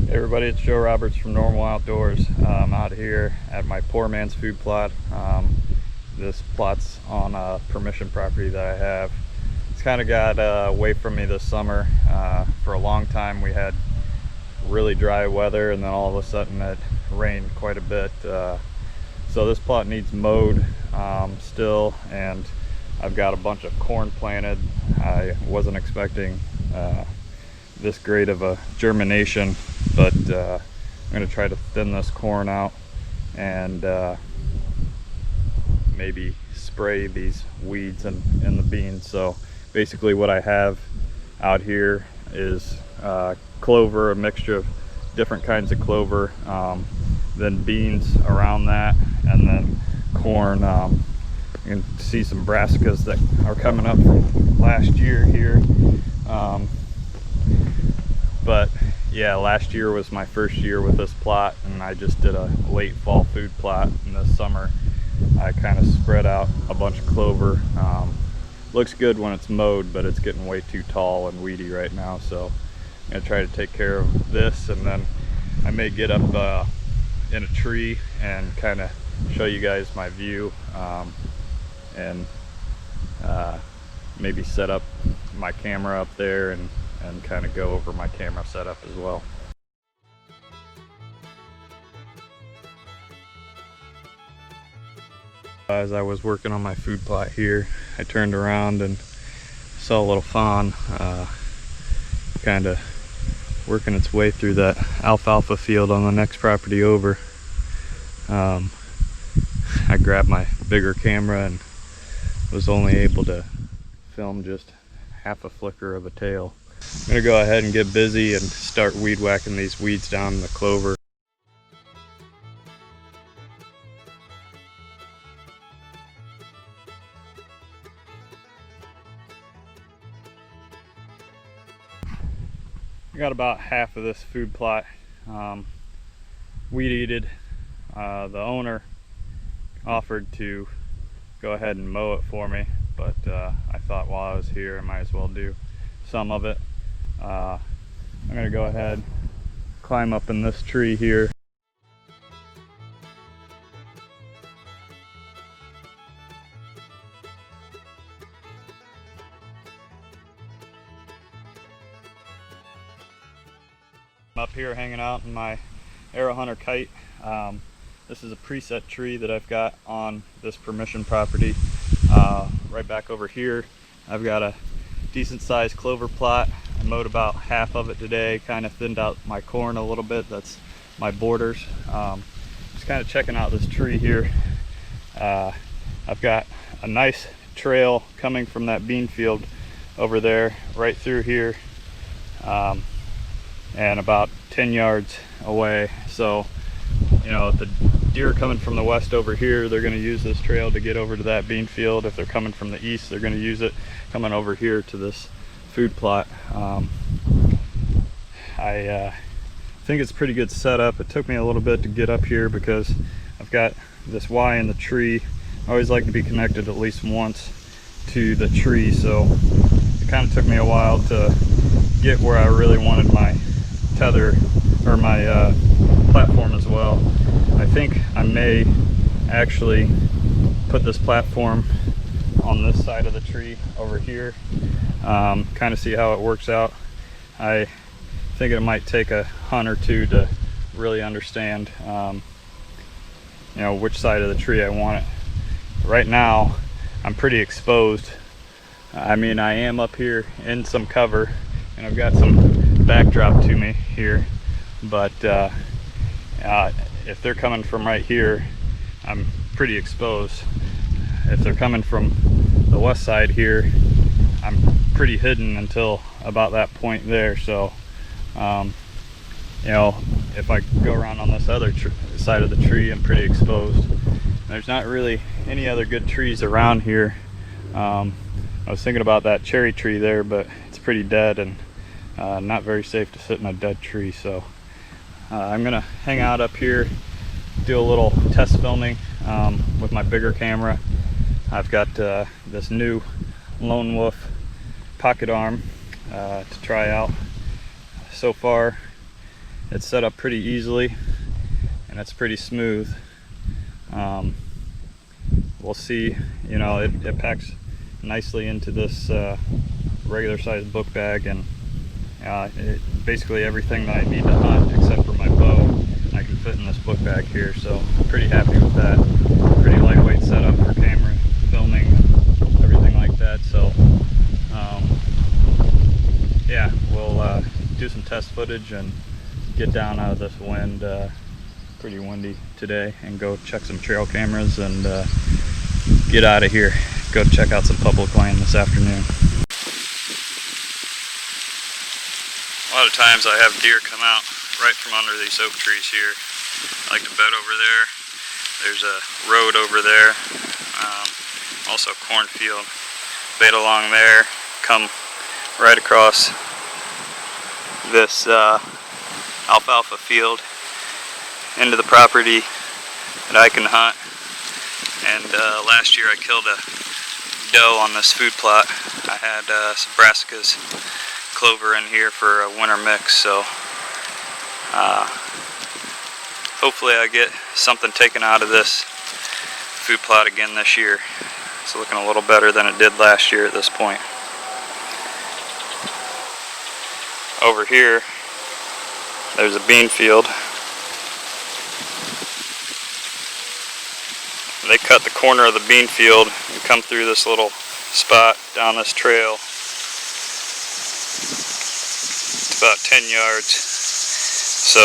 Hey everybody, it's Joe Roberts from Normal Outdoors. I'm out here at my poor man's food plot. This plot's on a permission property that I have. It's kind of got away from me this summer. For a long time we had really dry weather, and then all of a sudden it rained quite a bit. So this plot needs mowed still, and I've got a bunch of corn planted. I wasn't expecting this great of a germination, but I'm going to try to thin this corn out and maybe spray these weeds in the beans. So basically what I have out here is clover, a mixture of different kinds of clover, then beans around that, and then corn. You can see some brassicas that are coming up from last year here. But yeah, last year was my first year with this plot, and I just did a late fall food plot. And this summer I kind of spread out a bunch of clover. Looks good when it's mowed, but it's getting way too tall and weedy right now, so I'm gonna try to take care of this, and then I may get up in a tree and kind of show you guys my view, and maybe set up my camera up there and kind of go over my camera setup as well. As I was working on my food plot here, I turned around and saw a little fawn kind of working its way through that alfalfa field on the next property over. I grabbed my bigger camera and was only able to film just half a flicker of a tail. I'm gonna go ahead and get busy and start weed whacking these weeds down in the clover. I got about half of this food plot weed-eated. The owner offered to go ahead and mow it for me, but I thought while I was here I might as well do some of it. I'm gonna go ahead, climb up in this tree here. I'm up here hanging out in my Arrow Hunter kite. This is a preset tree that I've got on this permission property. Right back over here I've got a decent sized clover plot. I mowed about half of it today, kind of thinned out my corn a little bit. That's my borders. Just kind of checking out this tree here. I've got a nice trail coming from that bean field over there right through here, and about 10 yards away. So, you know, if the deer coming from the west over here, they're going to use this trail to get over to that bean field. If they're coming from the east, they're going to use it coming over here to this food plot. I think it's pretty good setup. It took me a little bit to get up here because I've got this Y in the tree. I always like to be connected at least once to the tree, so it kind of took me a while to get where I really wanted my tether or my platform as well. I think I may actually put this platform on this side of the tree over here, kind of see how it works out. I think it might take a hunt or two to really understand you know, which side of the tree I want it. Right now I'm pretty exposed. I mean, I am up here in some cover and I've got some backdrop to me here, but if they're coming from right here, I'm pretty exposed. If they're coming from the west side here, I'm pretty hidden until about that point there. So you know, if I go around on this other side of the tree, I'm pretty exposed. There's not really any other good trees around here. I was thinking about that cherry tree there, but it's pretty dead and not very safe to sit in a dead tree. So I'm gonna hang out up here, do a little test filming with my bigger camera. I've got this new Lone Wolf pocket arm to try out. So far it's set up pretty easily and it's pretty smooth. We'll see, you know, it packs nicely into this regular sized book bag, and basically everything that I need to hunt except for my bow I can fit in this book bag here, so I'm pretty happy with that. Pretty lightweight setup for camera filming and everything like that. So yeah, we'll do some test footage and get down out of this wind. Pretty windy today, and go check some trail cameras and get out of here. Go check out some public land this afternoon. A lot of times I have deer come out right from under these oak trees here. I like to bed over there. There's a road over there, also cornfield. Bait along there, come right across this alfalfa field into the property that I can hunt. And last year I killed a doe on this food plot. I had some brassicas, clover in here for a winter mix, so hopefully I get something taken out of this food plot again this year. It's looking a little better than it did last year at this point. Over here, there's a bean field. They cut the corner of the bean field and come through this little spot down this trail. It's about 10 yards. So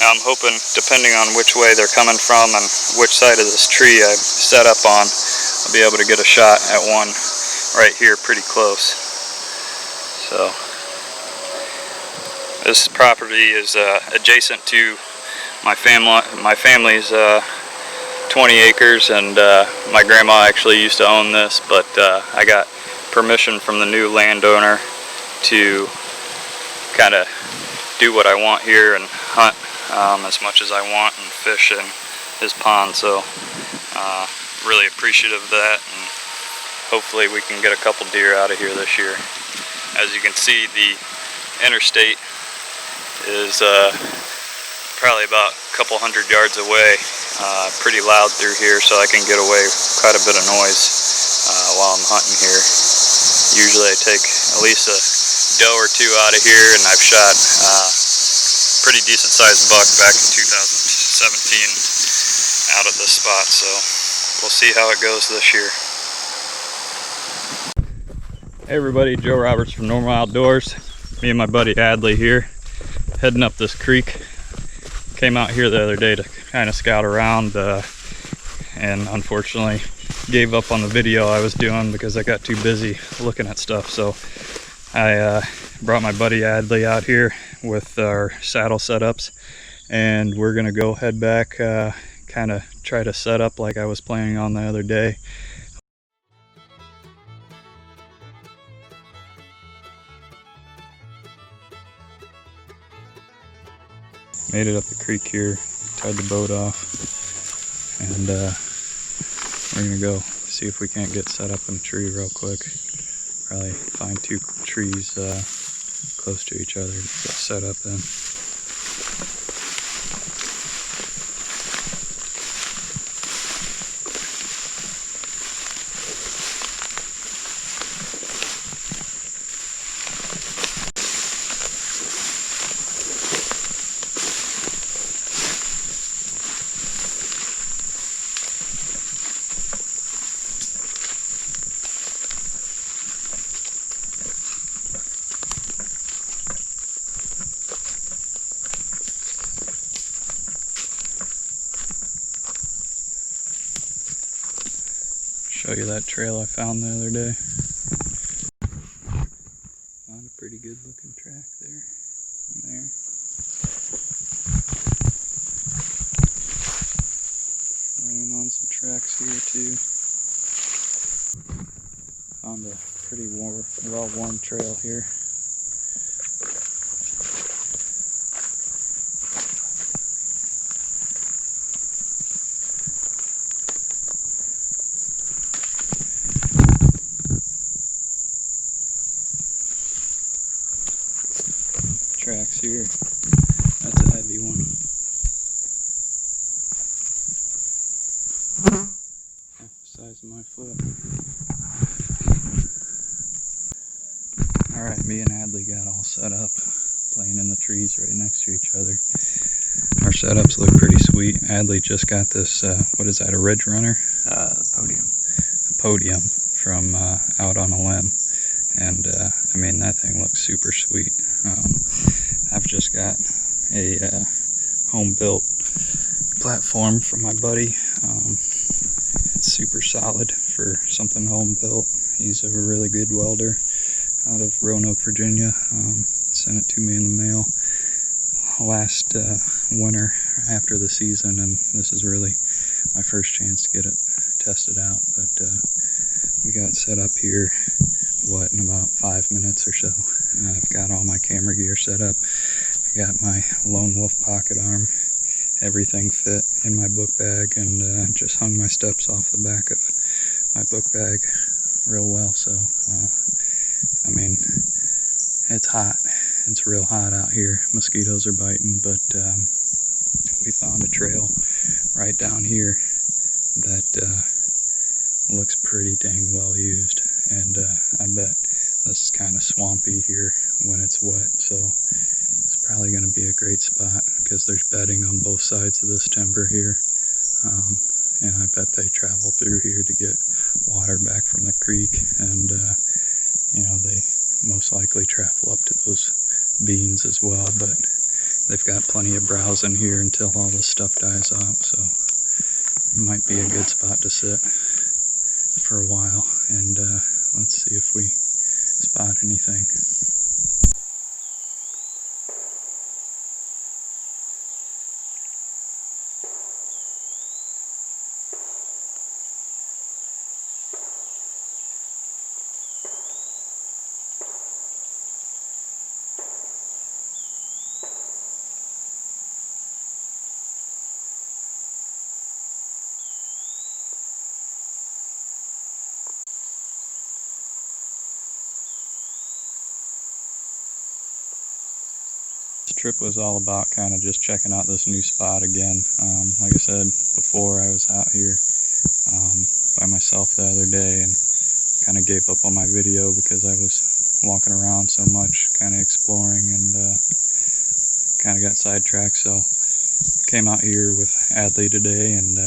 I'm hoping, depending on which way they're coming from and which side of this tree I've set up on, I'll be able to get a shot at one right here pretty close. So this property is adjacent to my family's 20 acres, and my grandma actually used to own this, but I got permission from the new landowner to kind of do what I want here and hunt as much as I want and fish in his pond. So really appreciative of that, and hopefully we can get a couple deer out of here this year. As you can see, the interstate is probably about a couple hundred yards away. Pretty loud through here, so I can get away with quite a bit of noise while I'm hunting here. Usually I take at least a doe or two out of here, and I've shot pretty decent sized buck back in 2017 out at this spot, so we'll see how it goes this year. Hey everybody, Joe Roberts from Normal Outdoors. Me and my buddy Adlai here, heading up this creek. Came out here the other day to kind of scout around, and unfortunately gave up on the video I was doing because I got too busy looking at stuff. So I brought my buddy Adlai out here with our saddle setups, and we're gonna go head back, kind of try to set up like I was planning on the other day. Made it up the creek here, tied the boat off, and we're gonna go see if we can't get set up in a tree real quick. Probably find two trees close to each other to get set up in. Show you that trail I found the other day. Found a pretty good looking track there and there. Running on some tracks here too. Found a pretty well-worn trail here. Tracks here. my foot. Alright, me and Adlai got all set up, playing in the trees right next to each other. Our setups look pretty sweet. Adlai just got this, what is that, a Ridge Runner? Podium. A Podium from out on a limb. And I mean, that thing looks super sweet. I've just got a home-built platform from my buddy. It's super solid for something home-built. He's a really good welder out of Roanoke, Virginia. Sent it to me in the mail last winter after the season, and this is really my first chance to get it tested out. But we got set up here, in about 5 minutes or so. I've got all my camera gear set up. I got my Lone Wolf pocket arm, everything fit in my book bag, and just hung my steps off the back of my book bag real well. So I mean, it's hot. It's real hot out here. Mosquitoes are biting, but we found a trail right down here that looks pretty dang well used. And I bet this is kind of swampy here when it's wet, so it's probably going to be a great spot because there's bedding on both sides of this timber here. And I bet they travel through here to get water back from the creek, and you know, they most likely travel up to those beans as well, but they've got plenty of browse in here until all this stuff dies out, so it might be a good spot to sit for a while. And let's see if we spot anything. This trip was all about kind of just checking out this new spot again. Like I said before, I was out here by myself the other day and kind of gave up on my video because I was walking around so much, kind of exploring, and kind of got sidetracked. So I came out here with Adlai today, and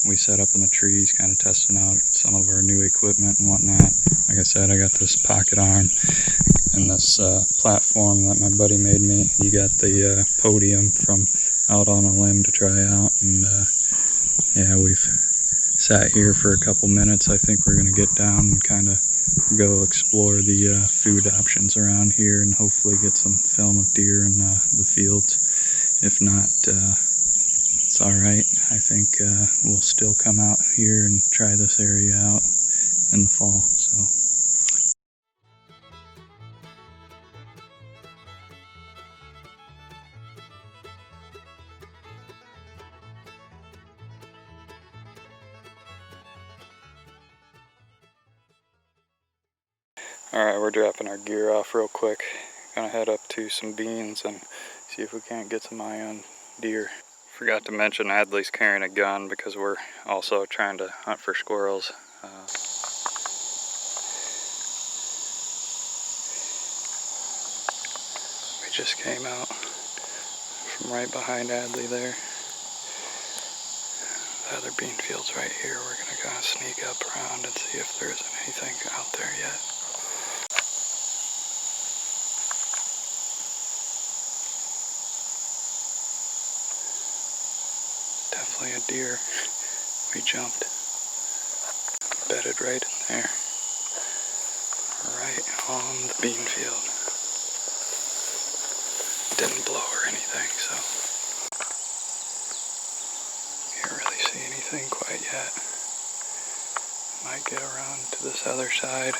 we set up in the trees, kind of testing out some of our new equipment and whatnot. Like I said, I got this pocket arm and this platform that my buddy made me. He got the Podium from out on a limb to try out, and yeah, we've sat here for a couple minutes. I think we're gonna get down and kind of go explore the food options around here and hopefully get some film of deer in the fields. If not, it's all right. I think we'll still come out here and try this area out in the fall. So. Alright, we're dropping our gear off real quick. Gonna head up to some beans and see if we can't get some eye on deer. Forgot to mention Adlai's carrying a gun because we're also trying to hunt for squirrels. We just came out from right behind Adlai there. The other bean field's right here. We're gonna kind of sneak up around and see if there isn't anything out there yet. Definitely a deer. We jumped. Bedded right in there. Right on the bean field. Didn't blow or anything, so can't really see anything quite yet. Might get around to this other side,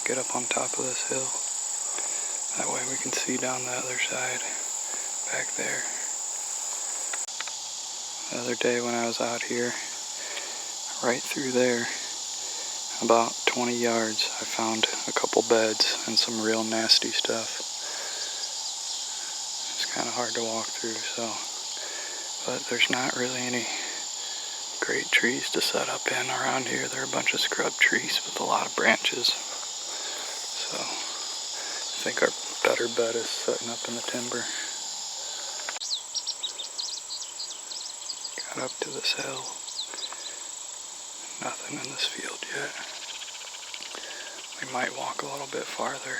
get up on top of this hill. That way we can see down the other side back there. The other day when I was out here, right through there, about 20 yards, I found a couple beds and some real nasty stuff. It's kind of hard to walk through, so, but there's not really any great trees to set up in around here. They're a bunch of scrub trees with a lot of branches. So I think our better bet is setting up in the timber. Got up to this hill. Nothing in this field yet. We might walk a little bit farther.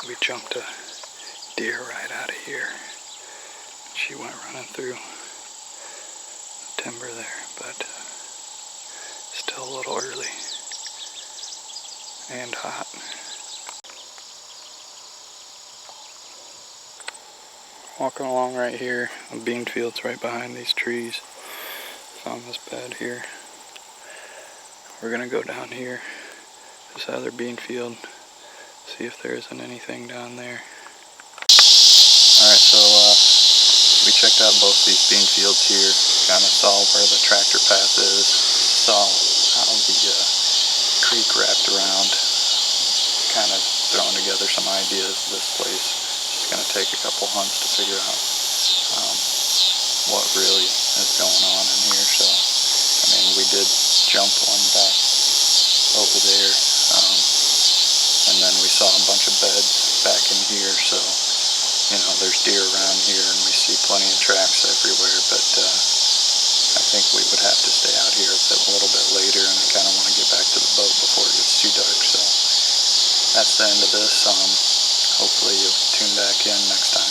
We jumped a deer right out of here. She went running through the timber there, but still a little early and hot. Walking along right here, the bean field's right behind these trees. Found this bed here. We're gonna go down here, this other bean field, see if there isn't anything down there. Alright, so we checked out both these bean fields here, kind of saw where the tractor path is, saw how the creek wrapped around, kind of throwing together some ideas of this place. It's going to take a couple hunts to figure out what really is going on in here. So, I mean, we did jump one back over there, and then we saw a bunch of beds back in here, so you know, there's deer around here and we see plenty of tracks everywhere, but I think we would have to stay out here a little bit later, and I kind of want to get back to the boat before it gets too dark. So that's the end of this. Hopefully you'll tune back in next time.